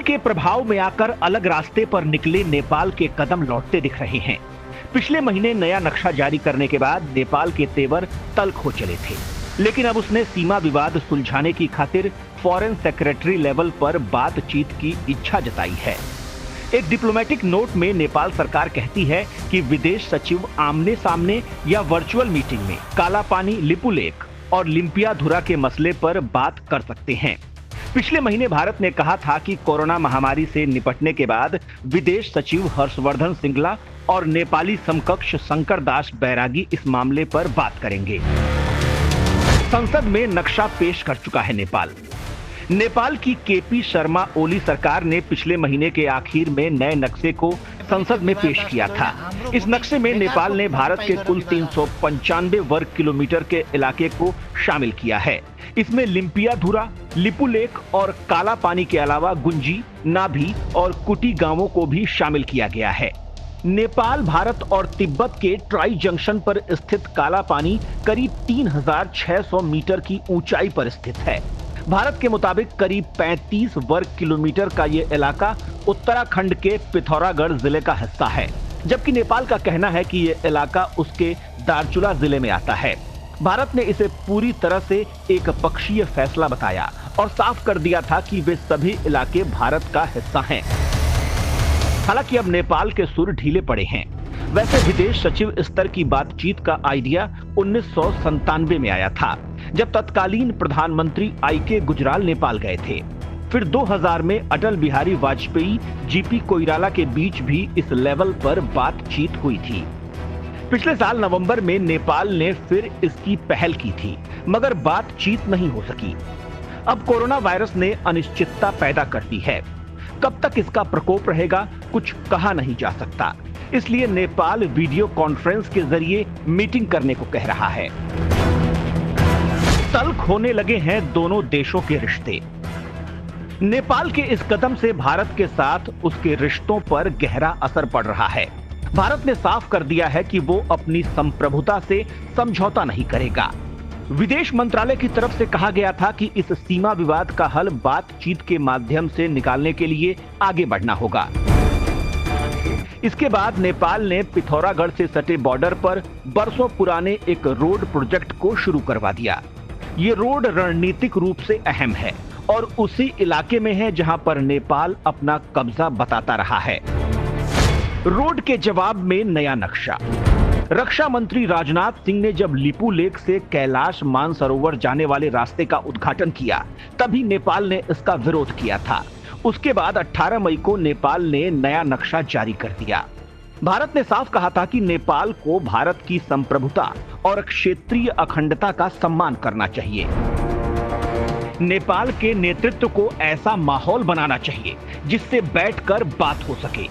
के प्रभाव में आकर अलग रास्ते पर निकले नेपाल के कदम लौटते दिख रहे हैं। पिछले महीने नया नक्शा जारी करने के बाद नेपाल के तेवर तल्ख हो चले थे, लेकिन अब उसने सीमा विवाद सुलझाने की खातिर फॉरेन सेक्रेटरी लेवल पर बातचीत की इच्छा जताई है। एक डिप्लोमेटिक नोट में नेपाल सरकार कहती है कि विदेश सचिव आमने सामने या वर्चुअल मीटिंग में कालापानी, लिपुलेख और लिम्पियाधुरा के मसले पर बात कर सकते हैं। पिछले महीने भारत ने कहा था कि कोरोना महामारी से निपटने के बाद विदेश सचिव हर्षवर्धन श्रृंगला और नेपाली समकक्ष शंकर दास बैरागी इस मामले पर बात करेंगे। संसद में नक्शा पेश कर चुका है नेपाल की केपी शर्मा ओली सरकार ने पिछले महीने के आखिर में नए नक्शे को संसद में पेश किया था। इस नक्शे में नेपाल ने भारत के कुल 395 वर्ग किलोमीटर के इलाके को शामिल किया है। इसमें लिम्पियाधुरा, लिपुलेख और कालापानी के अलावा गुंजी, नाभी और कुटी गांवों को भी शामिल किया गया है। नेपाल, भारत और तिब्बत के ट्राई जंक्शन पर स्थित कालापानी करीब 3600 मीटर की ऊंचाई पर स्थित है। भारत के मुताबिक करीब 35 वर्ग किलोमीटर का ये इलाका उत्तराखंड के पिथौरागढ़ जिले का हिस्सा है, जबकि नेपाल का कहना है कि ये इलाका उसके दार्चुला जिले में आता है। भारत ने इसे पूरी तरह से एक पक्षीय फैसला बताया और साफ कर दिया था कि वे सभी इलाके भारत का हिस्सा हैं। हालांकि अब नेपाल के सुर ढीले पड़े हैं। वैसे विदेश सचिव स्तर की बातचीत का आइडिया 1997 में आया था, जब तत्कालीन प्रधानमंत्री आईके गुजराल नेपाल गए थे। फिर 2000 में अटल बिहारी वाजपेयी, जीपी कोइराला के बीच भी इस लेवल पर बातचीत हुई थी। पिछले साल नवंबर में नेपाल ने फिर इसकी पहल की थी, मगर बातचीत नहीं हो सकी। अब कोरोना वायरस ने अनिश्चितता पैदा कर दी है। कब तक इसका प्रकोप रहेगा, कुछ कहा नहीं जा सकता। इसलिए नेपाल वीडियो कॉन्फ्रेंस के जरिए मीटिंग करने को कह रहा है। तल्ख होने लगे हैं दोनों देशों के रिश्ते। नेपाल के इस कदम से भारत के साथ उसके रिश्तों पर गहरा असर पड़ रहा है। भारत ने साफ कर दिया है कि वो अपनी संप्रभुता से समझौता नहीं करेगा। विदेश मंत्रालय की तरफ से कहा गया था कि इस सीमा विवाद का हल बातचीत के माध्यम से निकालने के लिए आगे बढ़ना होगा। इसके बाद नेपाल ने पिथौरागढ़ से सटे बॉर्डर पर बरसों पुराने एक रोड प्रोजेक्ट को शुरू करवा दिया। ये रोड रणनीतिक रूप से अहम है और उसी इलाके में है जहां पर नेपाल अपना कब्जा बताता रहा है। रोड के जवाब में नया नक्शा। रक्षा मंत्री राजनाथ सिंह ने जब लिपुलेख से कैलाश मानसरोवर जाने वाले रास्ते का उद्घाटन किया, तभी नेपाल ने इसका विरोध किया था। उसके बाद 18 मई को नेपाल ने नया नक्शा जारी कर दिया। भारत ने साफ कहा था कि नेपाल को भारत की संप्रभुता और क्षेत्रीय अखंडता का सम्मान करना चाहिए। नेपाल के नेतृत्व को ऐसा माहौल बनाना चाहिए जिससे बैठकर बात हो सके।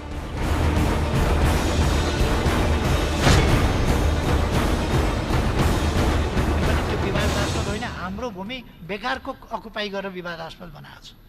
हाम्रो भूमि बेकारको अकुपाई गरेर विवादास्पद बनाएको छ।